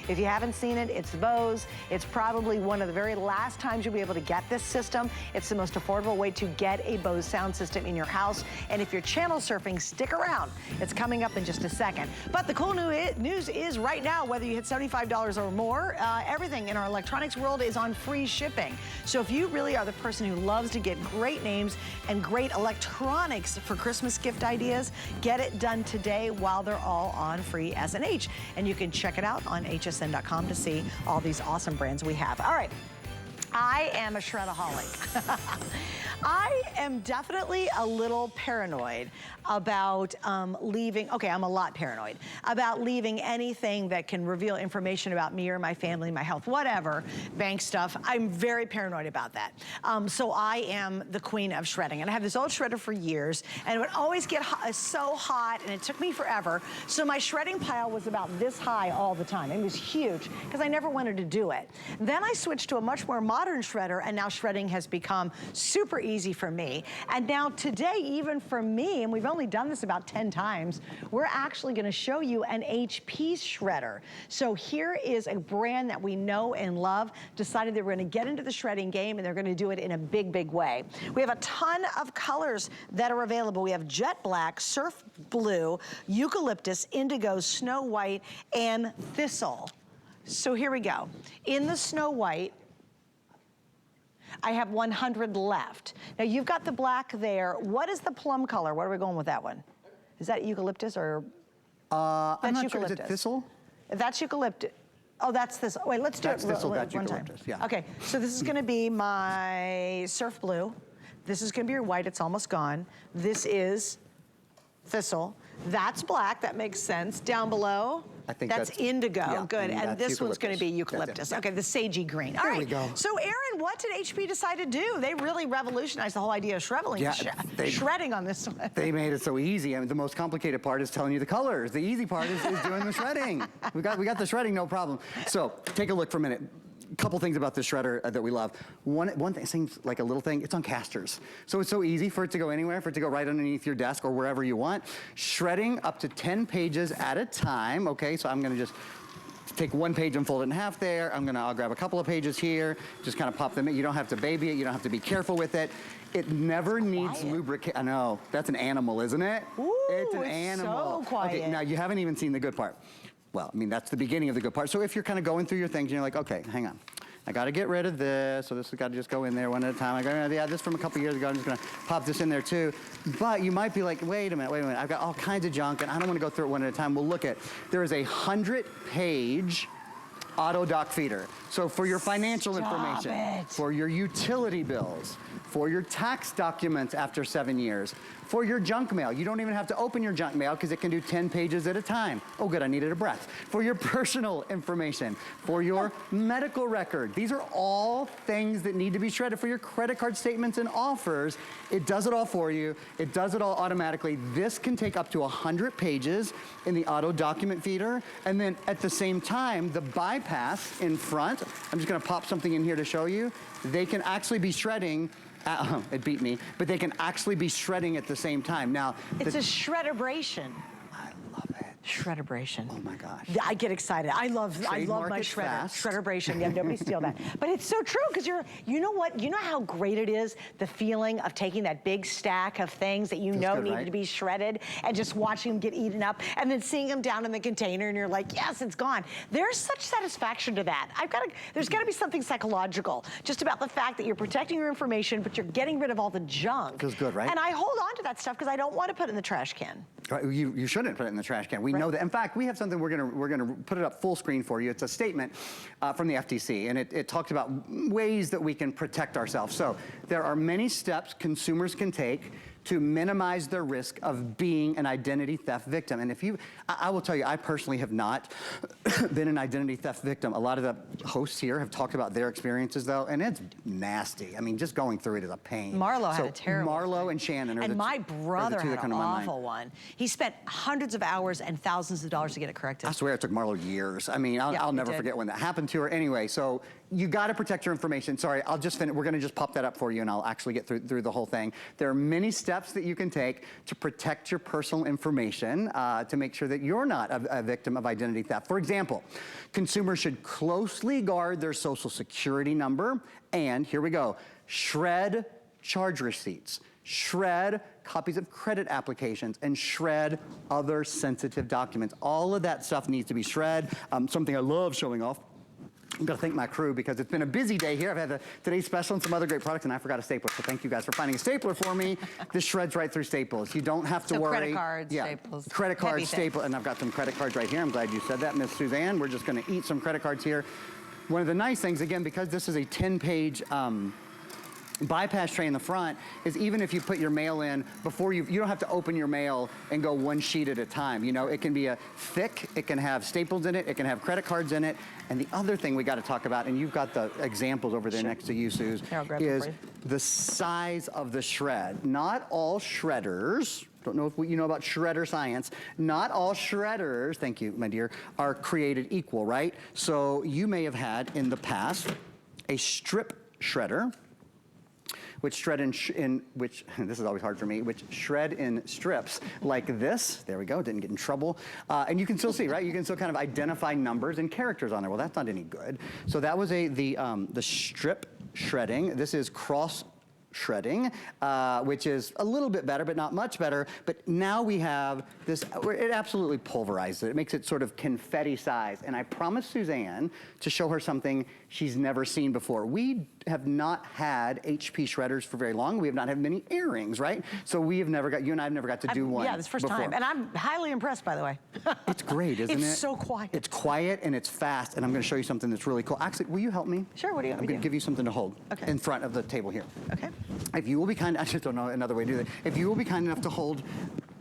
If you haven't seen it, it's Bose. It's probably one of the very last times you'll be able to get this system. It's the most affordable way to get a Bose sound system in your house. And if you're channel surfing, stick around. It's coming up in just a second. But the cool news is right now, whether you hit $75 or more, everything in our electronics world is on free shipping. So if you really are the person who loves to get great names and great electronics for Christmas gift ideas, get it done today while they're all on free S&H. And you can check it out on hsn.com to see all these awesome brands we have. All right, I am a shredaholic. I am definitely a little paranoid about leaving, okay, I'm a lot paranoid, about leaving anything that can reveal information about me or my family, my health, whatever, bank stuff. I'm very paranoid about that. So I am the queen of shredding. And I have this old shredder for years, and it would always get so hot, and it took me forever. So my shredding pile was about this high all the time. It was huge, because I never wanted to do it. Then I switched to a much more modern shredder, and now shredding has become super easy for me. And now today, even for me, and we've only done this about 10 times, we're actually gonna show you an HP shredder. So here is a brand that we know and love, decided that we're gonna get into the shredding game, and they're gonna do it in a big, big way. We have a ton of colors that are available. We have jet black, surf blue, eucalyptus, indigo, snow white, and thistle. So here we go. In the snow white, I have 100 left. Now you've got the black there. What is the plum color? What are we going with that one? Is that eucalyptus or? I'm not sure, is it thistle? That's eucalyptus. Oh, that's thistle. Wait, let's do it one time. Yeah. Okay, so this is gonna be my surf blue. This is gonna be your white, it's almost gone. This is thistle. That's black, that makes sense. Down below, I think that's indigo, yeah, good. And this eucalyptus. one's gonna be eucalyptus. Okay, the sagey green. All there right, we go. So Aaron, what did HP decide to do? They really revolutionized the whole idea of shredding, shredding on this one. They made it so easy. I mean, the most complicated part is telling you the colors. The easy part is doing the shredding. We got the shredding, no problem. So take a look for a minute. Couple things about this shredder that we love. One thing seems like a little thing, it's on casters. So it's so easy for it to go anywhere, for it to go right underneath your desk or wherever you want. Shredding up to 10 pages at a time, okay? So I'm gonna just take one page and fold it in half there. I'll grab a couple of pages here, just kind of pop them in. You don't have to baby it, you don't have to be careful with it. It never needs lubricate. I know, that's an animal, isn't it? Ooh, it's an animal. So quiet. Okay, now you haven't even seen the good part. Well, I mean, that's the beginning of the good part. So if you're kind of going through your things and you're like, okay, hang on. I gotta get rid of this, so this has gotta just go in there one at a time. I gotta, yeah, this from a couple years ago, I'm just gonna pop this in there too. But you might be like, wait a minute, I've got all kinds of junk and I don't wanna go through it one at a time. Well, look at, there is a 100-page auto dock feeder. So for your financial information, for your utility bills, for your tax documents after 7 years, for your junk mail. You don't even have to open your junk mail because it can do 10 pages at a time. Oh good, I needed a breath. For your personal information, for your medical record. These are all things that need to be shredded. For your credit card statements and offers, it does it all for you. It does it all automatically. This can take up to 100 pages in the auto document feeder. And then at the same time, the bypass in front, I'm just gonna pop something in here to show you. They can actually be shredding it beat me, but they can actually be shredding at the same time. Now, it's a shredderbration. I love it. Shredderbration. Oh my gosh. I get excited. I love my shredder. Shredderbration. Yeah, nobody steal that. But it's so true because you know what? You know how great it is, the feeling of taking that big stack of things that you know needed to be shredded and just watching them get eaten up and then seeing them down in the container and you're like, yes, it's gone. There's such satisfaction to that. There's got to be something psychological just about the fact that you're protecting your information, but you're getting rid of all the junk. Feels good, right? And I hold on to that stuff because I don't want to put it in the trash can. Right, you shouldn't put it in the trash can. We know that. In fact, we have something we're gonna put it up full screen for you. It's a statement from the FTC, and it talks about ways that we can protect ourselves. So there are many steps consumers can take to minimize their risk of being an identity theft victim. And if I will tell you, I personally have not been an identity theft victim. A lot of the hosts here have talked about their experiences though, and it's nasty. I mean, just going through it is a pain. Marlo had a terrible Marlo and Shannon are and my brother had an awful one. He spent hundreds of hours and thousands of dollars to get it corrected. I swear it took Marlo years. I mean, I'll never forget when that happened to her. Anyway, so you gotta protect your information. Sorry, I'll just finish. We're gonna just pop that up for you and I'll actually get through the whole thing. There are many steps steps that you can take to protect your personal information to make sure that you're not a victim of identity theft. For example, consumers should closely guard their social security number, and here we go, shred charge receipts, shred copies of credit applications, and shred other sensitive documents. All of that stuff needs to be shred. Something I love showing off. I'm gonna thank my crew because it's been a busy day here. I've had today's special and some other great products, and I forgot a stapler, so thank you guys for finding a stapler for me. This shreds right through staples. You don't have to worry. Credit cards, staples. Credit cards, staple, and I've got some credit cards right here. I'm glad you said that, Miss Suzanne. We're just gonna eat some credit cards here. One of the nice things, again, because this is a 10-page bypass tray in the front, is even if you put your mail in before you don't have to open your mail and go one sheet at a time. You know, it can be a thick, it can have staples in it, it can have credit cards in it. And the other thing we got to talk about, and you've got the examples over there next to you, Suze, is the size of the shred. Not all shredders, don't know if you know about shredder science, not all shredders, thank you, my dear, are created equal, right? So you may have had in the past a strip shredder, which shred which, this is always hard for me, which shred in strips like this. There we go, didn't get in trouble. And you can still see, right? You can still kind of identify numbers and characters on there. Well, that's not any good. So that was the strip shredding. This is cross shredding, which is a little bit better, but not much better. But now we have this, it absolutely pulverizes it. It makes it sort of confetti size. And I promised Suzanne to show her something she's never seen before. We have not had HP shredders for very long. We have not had many earrings, right? So we have never got, you and I have never got to do one. Yeah, this is the first time. And I'm highly impressed, by the way. It's great, isn't it? It's so quiet. It's quiet and it's fast. And I'm gonna show you something that's really cool. Actually, will you help me? Sure, what do you want me to do? I'm gonna give you something to hold in front of the table here. Okay. If you will be kind, I just don't know another way to do that. If you will be kind enough to hold,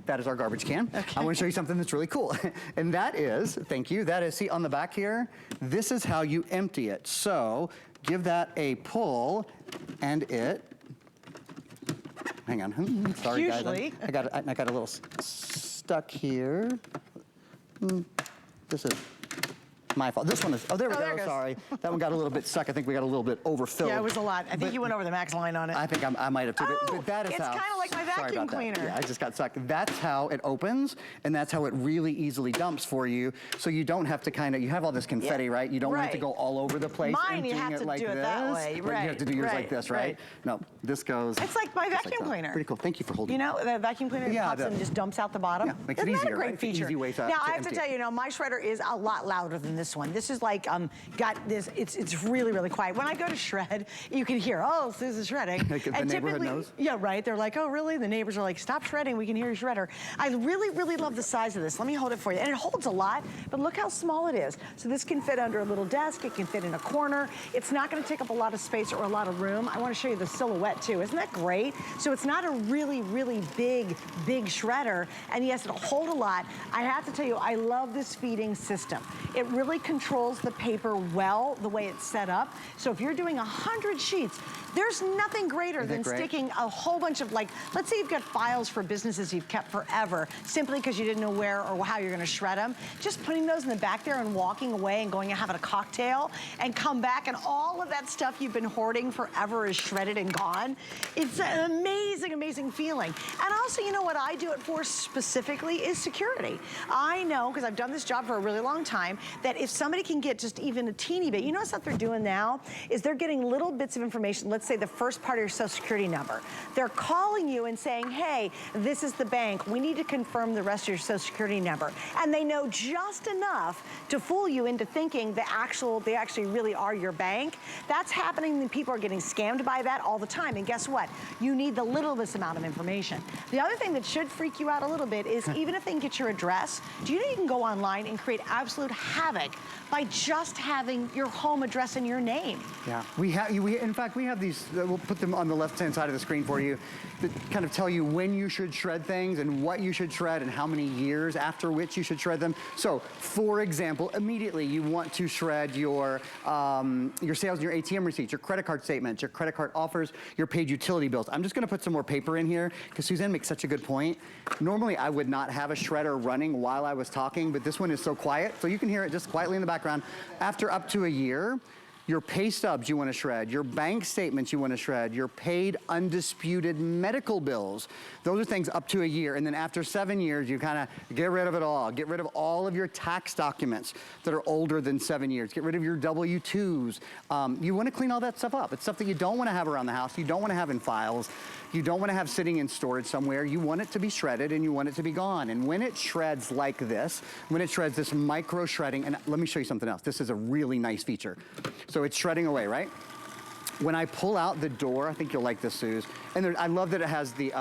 that is our garbage can. Okay. I want to show you something that's really cool. And that is, thank you, that is, see on the back here, this is how you empty it. So give that a pull and it, hang on, sorry Usually. guys, I got a little stuck here. This is my fault. This one is, oh, there we go, sorry. That one got a little bit stuck. I think we got a little bit overfilled. Yeah, it was a lot. I think you went over the max line on it. I think I might have too. But that is it's how. kind of like my vacuum cleaner. Yeah, I just got stuck. That's how it opens, and that's how it really easily dumps for you. So you don't have to kind of, you have all this confetti, right? You don't want it to go all over the place. Mine, you have to do it that way, right? You have to do yours like this, right? No, this goes. It's like my vacuum cleaner. Pretty cool. Thank you for holding. You know, the vacuum cleaner pops and just dumps out the bottom. Yeah, makes it easier. Isn't that a great feature? Easy way to now I have to tell you, my shredder is a lot louder than this one. This is like got this. It's really, really quiet. When I go to shred, you can hear, oh, Suze is shredding. The neighborhood knows. Yeah, right. They're like, oh, really? The neighbors are like, stop shredding. We can hear your shredder. I really, really love the size of this. Let me hold it for you. And it holds a lot, but look how small it is. So this can fit under a little desk. It can fit in a corner. It's not going to take up a lot of space or a lot of room. I want to show you the silhouette too. Isn't that great? So it's not a really, really big shredder. And yes, it'll hold a lot. I have to tell you, I love this feeding system. It really controls the paper well, the way it's set up. So if you're doing 100 sheets, there's nothing greater than sticking a whole bunch of, like, let's say you've got files for businesses you've kept forever, simply because you didn't know where or how you're gonna shred them. Just putting those in the back there and walking away and going and having a cocktail and come back and all of that stuff you've been hoarding forever is shredded and gone. It's an amazing, amazing feeling. And also, you know what I do it for specifically is security. I know, because I've done this job for a really long time, that if somebody can get just even a teeny bit, you notice what they're doing now is they're getting little bits of information. Let's say the first part of your social security number. They're calling you and saying, hey, this is the bank. We need to confirm the rest of your social security number. And they know just enough to fool you into thinking they actually really are your bank. That's happening, and people are getting scammed by that all the time. And guess what? You need the littlest amount of information. The other thing that should freak you out a little bit is even if they can get your address, do you know you can go online and create absolute havoc by just having your home address and your name? Yeah, in fact, we have these, we'll put them on the left-hand side of the screen for you, that kind of tell you when you should shred things and what you should shred and how many years after which you should shred them. So, for example, immediately you want to shred your sales and your ATM receipts, your credit card statements, your credit card offers, your paid utility bills. I'm just gonna put some more paper in here because Suzanne makes such a good point. Normally, I would not have a shredder running while I was talking, but this one is so quiet, so you can hear it just quietly in the background. After up to a year, Your pay stubs you want to shred, your bank statements you want to shred, your paid undisputed medical bills. Those are things up to a year, and then after 7 years, you kind of get rid of it all. Get rid of all of your tax documents that are older than 7 years. Get rid of your W-2s. You want to clean all that stuff up. It's stuff that you don't want to have around the house. You don't want to have in files. You don't want to have sitting in storage somewhere. You want it to be shredded and you want it to be gone. And when it shreds like this, when it shreds this micro shredding, and let me show you something else. This is a really nice feature. So it's shredding away, right? When I pull out the door, I think you'll like this, Suze. And I love that it has the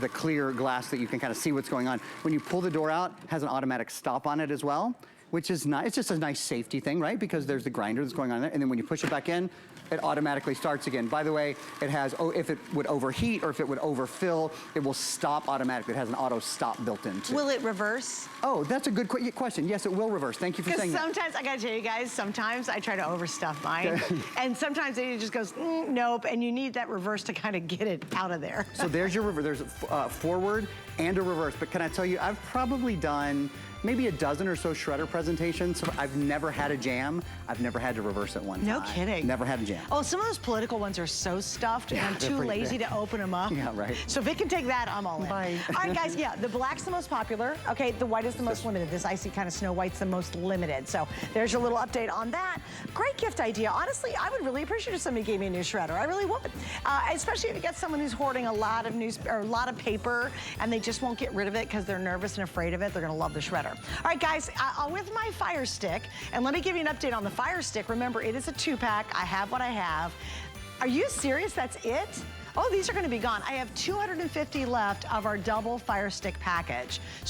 clear glass that you can kind of see what's going on. When you pull the door out, it has an automatic stop on it as well, which is nice. It's just a nice safety thing, right? Because there's the grinder that's going on there. And then when you push it back in, it automatically starts again. By the way, it has, if it would overheat or if it would overfill, it will stop automatically. It has an auto stop built in too. Will it reverse? Oh, that's a good question. Yes, it will reverse. Thank you for saying that. Because sometimes, I gotta tell you guys, sometimes I try to overstuff mine. And sometimes it just goes, nope, and you need that reverse to kind of get it out of there. So there's your reverse. There's a forward and a reverse. But can I tell you, I've probably done maybe a dozen or so shredder presentations. So I've never had a jam. I've never had to reverse it one time. No kidding. Never had a jam. Oh, some of those political ones are so stuffed, and I'm too lazy to open them up. Yeah, right. So if it can take that, I'm all in. Bye. All right, guys, yeah, the black's the most popular. Okay, the white is the most limited. This icy kind of Snow White's the most limited. So there's your little update on that. Great gift idea. Honestly, I would really appreciate if somebody gave me a new shredder. I really would. Especially if you get someone who's hoarding a lot of paper, and they just won't get rid of it because they're nervous and afraid of it. They're gonna love the shredder. All right, guys, with my Fire Stick, and let me give you an update on the Fire Stick. Remember, it is a 2-pack. I have what I have. Are you serious? That's it? Oh, these are gonna be gone. I have 250 left of our double Fire Stick package. So